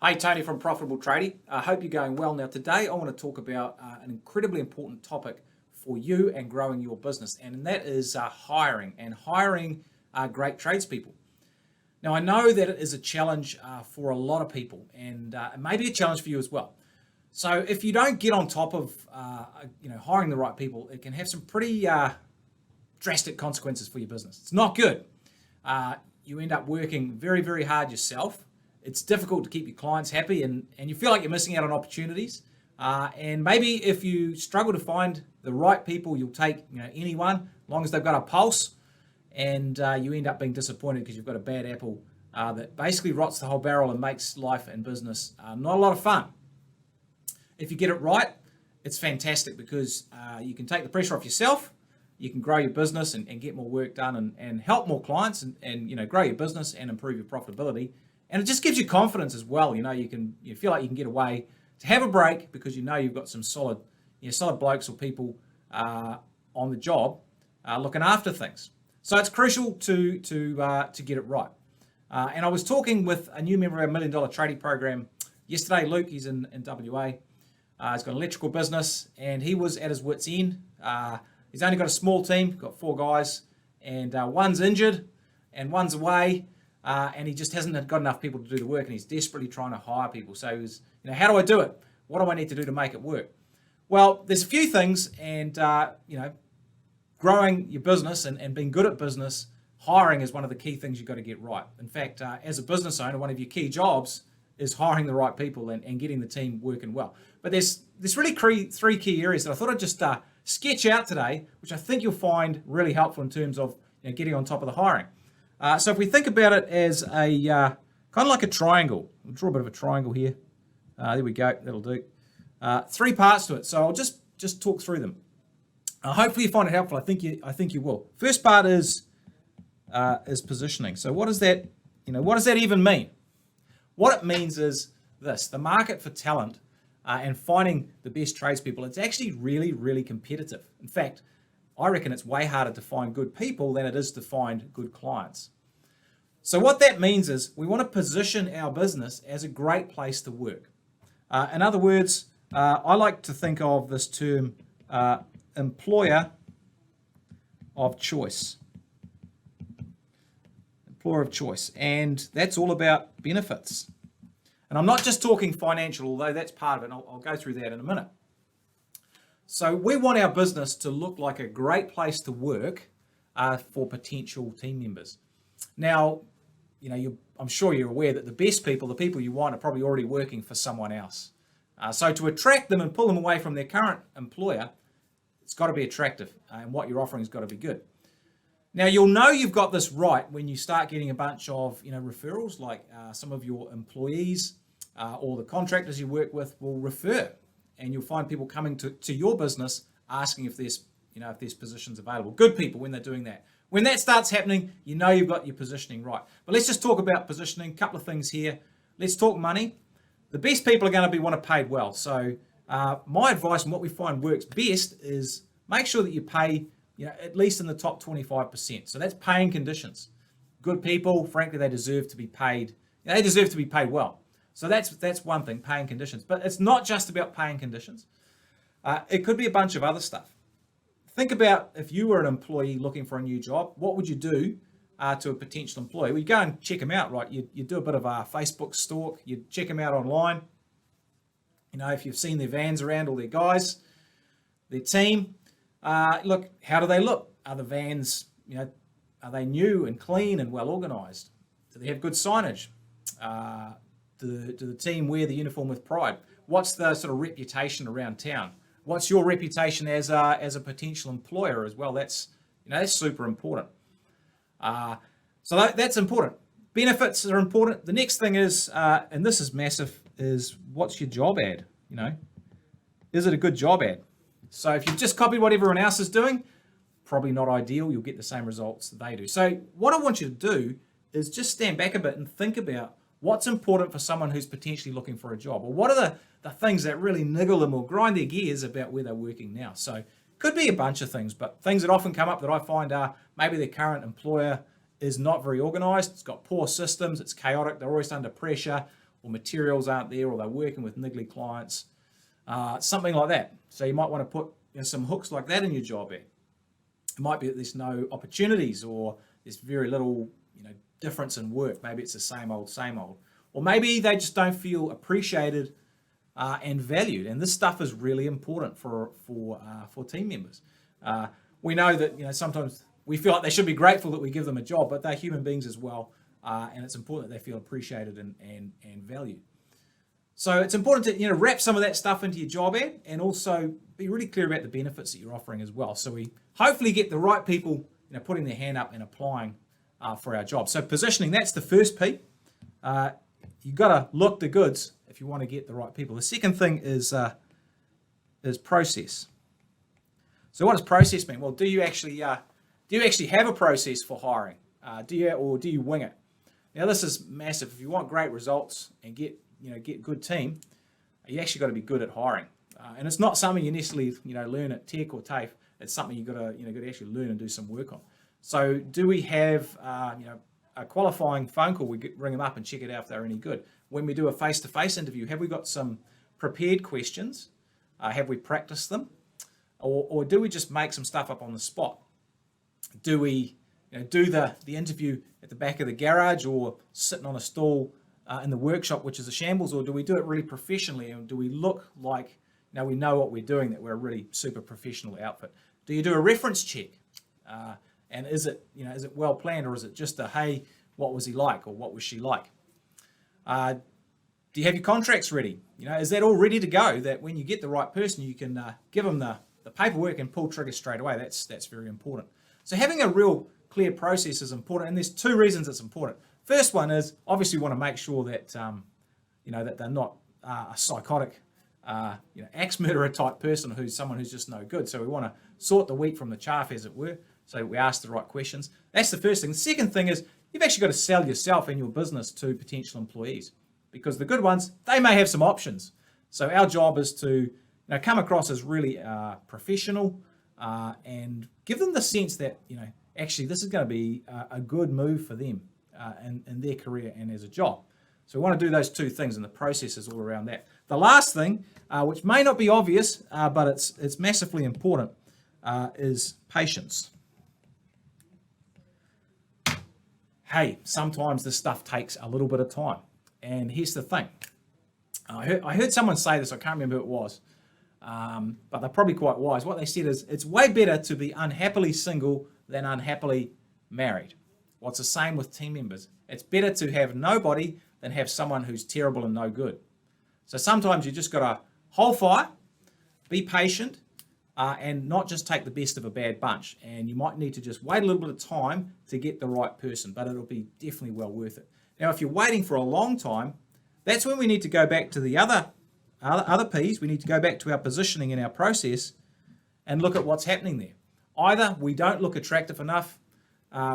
Hey, Tony from Profitable Tradie. I hope you're going well. Now, today I want to talk about an incredibly important topic for you and growing your business, and that is hiring great tradespeople. Now, I know that it is a challenge for a lot of people, and it may be a challenge for you as well. So, if you don't get on top of hiring the right people, it can have some pretty drastic consequences for your business. It's not good. You end up working very, very hard yourself. It's difficult to keep your clients happy, and you feel like you're missing out on opportunities. And maybe if you struggle to find the right people, you'll take anyone, as long as they've got a pulse, and you end up being disappointed because you've got a bad apple that basically rots the whole barrel and makes life and business not a lot of fun. If you get it right, it's fantastic because you can take the pressure off yourself, you can grow your business and get more work done and help more clients and grow your business and improve your profitability. And it just gives you confidence as well. You feel like you can get away to have a break because you've got some solid blokes or people on the job looking after things. So it's crucial to get it right. And I was talking with a new member of our $1 Million Trading Program yesterday. Luke, he's in WA. He's got an electrical business, and he was at his wit's end. He's only got a small team, got 4 guys, and one's injured and one's away. And he just hasn't got enough people to do the work, and he's desperately trying to hire people. So he was, how do I do it? What do I need to do to make it work? Well, there's a few things, and growing your business and being good at business, hiring is one of the key things you've got to get right. In fact, as a business owner, one of your key jobs is hiring the right people and getting the team working well. But there's really 3 key areas that I thought I'd just sketch out today, which I think you'll find really helpful in terms of getting on top of the hiring. So if we think about it as a kind of like a triangle, we'll draw a bit of a triangle here. There we go, that'll do. 3 parts to it, so I'll just talk through them. Hopefully you find it helpful. I think you will. First part is positioning. So what does that even mean? What it means is this: the market for talent and finding the best tradespeople. It's actually really, really competitive. In fact, I reckon it's way harder to find good people than it is to find good clients. So what that means is we want to position our business as a great place to work. In other words, I like to think of this term employer of choice. Employer of choice. And that's all about benefits. And I'm not just talking financial, although that's part of it. And I'll go through that in a minute. So we want our business to look like a great place to work for potential team members. Now, I'm sure you're aware that the best people, the people you want, are probably already working for someone else. So to attract them and pull them away from their current employer, it's got to be attractive, and what you're offering has got to be good. Now, you'll know you've got this right when you start getting a bunch of referrals, like some of your employees or the contractors you work with will refer. And you'll find people coming to your business asking if there's positions available. Good people when they're doing that. When that starts happening, you've got your positioning right. But let's just talk about positioning. A couple of things here. Let's talk money. The best people are going to be want to paid well. So my advice and what we find works best is make sure that you pay at least in the top 25%. So that's paying conditions. Good people, frankly, they deserve to be paid. They deserve to be paid well. So that's one thing, paying conditions. But it's not just about paying conditions. It could be a bunch of other stuff. Think about if you were an employee looking for a new job, what would you do to a potential employee? Well, you go and check them out, right? You do a bit of a Facebook stalk. You check them out online. If you've seen their vans around, all their guys, their team. Look, how do they look? Are the vans, are they new and clean and well organised? Do they have good signage? Do the team wear the uniform with pride? What's the sort of reputation around town? What's your reputation as a potential employer as well? That's super important. So that's important. Benefits are important. The next thing is, and this is massive, is what's your job ad? Is it a good job ad? So if you've just copied what everyone else is doing, probably not ideal. You'll get the same results that they do. So what I want you to do is just stand back a bit and think about what's important for someone who's potentially looking for a job, or what are the things that really niggle them or grind their gears about where they're working now. So could be a bunch of things, but things that often come up that I find are maybe their current employer is not very organized, it's got poor systems, it's chaotic, they're always under pressure, or materials aren't there, or they're working with niggly clients, something like that. So you might want to put some hooks like that in your job ad. It might be that there's no opportunities, or there's very little difference in work. Maybe it's the same old, or maybe they just don't feel appreciated and valued. And this stuff is really important for team members. We know that sometimes we feel like they should be grateful that we give them a job, but they're human beings as well, and it's important that they feel appreciated and valued. So it's important to wrap some of that stuff into your job ad, and also be really clear about the benefits that you're offering as well. So we hopefully get the right people putting their hand up and applying for our job. So positioning, that's the first P. You've got to look the goods if you want to get the right people. The second thing is process. So what does process mean? Well, do you actually have a process for hiring? Do you wing it? Now this is massive. If you want great results and get good team, you actually got to be good at hiring. And it's not something you necessarily learn at Tech or TAFE. It's something you got to actually learn and do some work on. So do we have a qualifying phone call? We ring them up and check it out if they're any good. When we do a face-to-face interview, have we got some prepared questions? Have we practiced them? Or do we just make some stuff up on the spot? Do we do the interview at the back of the garage, or sitting on a stall in the workshop, which is a shambles, or do we do it really professionally, and do we look like we know what we're doing, that we're a really super professional outfit? Do you do a reference check? And is it well planned, or is it just a, hey, what was he like, or what was she like? Do you have your contracts ready? Is that all ready to go, that when you get the right person, you can give them the paperwork and pull trigger straight away? That's very important. So having a real clear process is important, and there's two reasons it's important. First one is, obviously, we want to make sure that that they're not a psychotic axe murderer type person, who's someone who's just no good. So we want to sort the wheat from the chaff, as it were. So we ask the right questions. That's the first thing. The second thing is, you've actually got to sell yourself and your business to potential employees, because the good ones, they may have some options. So our job is to come across as really professional, and give them the sense that actually this is going to be a good move for them in their career and as a job. So we want to do those two things, and the process is all around that. The last thing, which may not be obvious, but it's massively important, is patience. Hey, sometimes this stuff takes a little bit of time. And here's the thing. I heard someone say this, I can't remember who it was, but they're probably quite wise. What they said is, it's way better to be unhappily single than unhappily married. Well, it's the same with team members. It's better to have nobody than have someone who's terrible and no good. So sometimes you just got to hold fire, be patient, and not just take the best of a bad bunch. And you might need to just wait a little bit of time to get the right person, but it'll be definitely well worth it. Now, if you're waiting for a long time, that's when we need to go back to the other P's. We need to go back to our positioning in our process and look at what's happening there. Either we don't look attractive enough,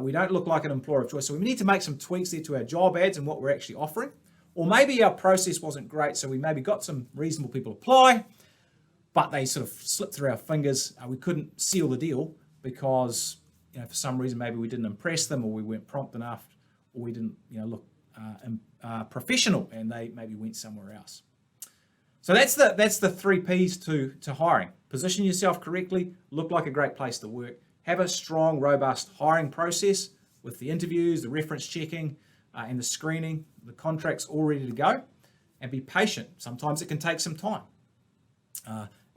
we don't look like an employer of choice, so we need to make some tweaks there to our job ads and what we're actually offering. Or maybe our process wasn't great, so we maybe got some reasonable people apply, but they sort of slipped through our fingers. We couldn't seal the deal because for some reason maybe we didn't impress them, or we weren't prompt enough, or we didn't look professional, and they maybe went somewhere else. So that's the 3 P's to hiring. Position yourself correctly, look like a great place to work, have a strong, robust hiring process with the interviews, the reference checking, and the screening, the contracts all ready to go, and be patient. Sometimes it can take some time.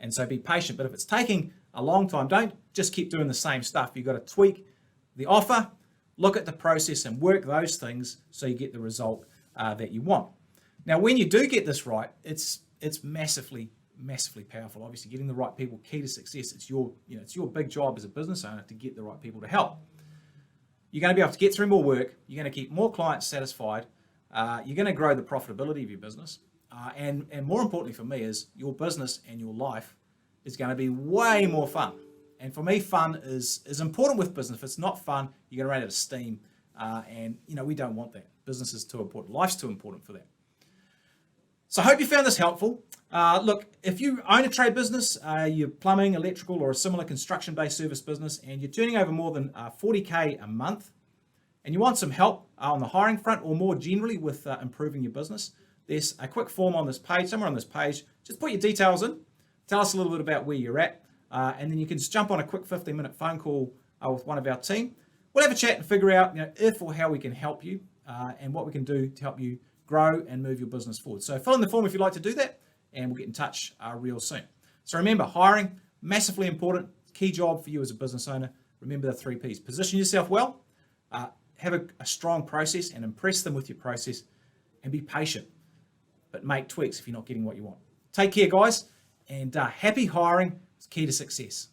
And so be patient. But if it's taking a long time, don't just keep doing the same stuff. You've got to tweak the offer, look at the process, and work those things so you get the result that you want. Now, when you do get this right, it's massively powerful. Obviously, getting the right people, key to success. It's your big job as a business owner to get the right people to help. You're going to be able to get through more work. You're going to keep more clients satisfied. You're going to grow the profitability of your business. And more importantly for me is your business and your life is going to be way more fun. And for me, fun is important with business. If it's not fun, you're going to run out of steam. And we don't want that. Business is too important. Life's too important for that. So I hope you found this helpful. Look, if you own a trade business, you're plumbing, electrical, or a similar construction-based service business, and you're turning over more than $40K a month, and you want some help on the hiring front, or more generally with improving your business, there's a quick form on this page, somewhere on this page. Just put your details in, tell us a little bit about where you're at, and then you can just jump on a quick 15-minute phone call with one of our team. We'll have a chat and figure out, if or how we can help you and what we can do to help you grow and move your business forward. So fill in the form if you'd like to do that, and we'll get in touch real soon. So remember, hiring, massively important, key job for you as a business owner. Remember the 3 Ps. Position yourself well, have a strong process and impress them with your process, and be patient, but make tweaks if you're not getting what you want. Take care, guys, and happy hiring is key to success.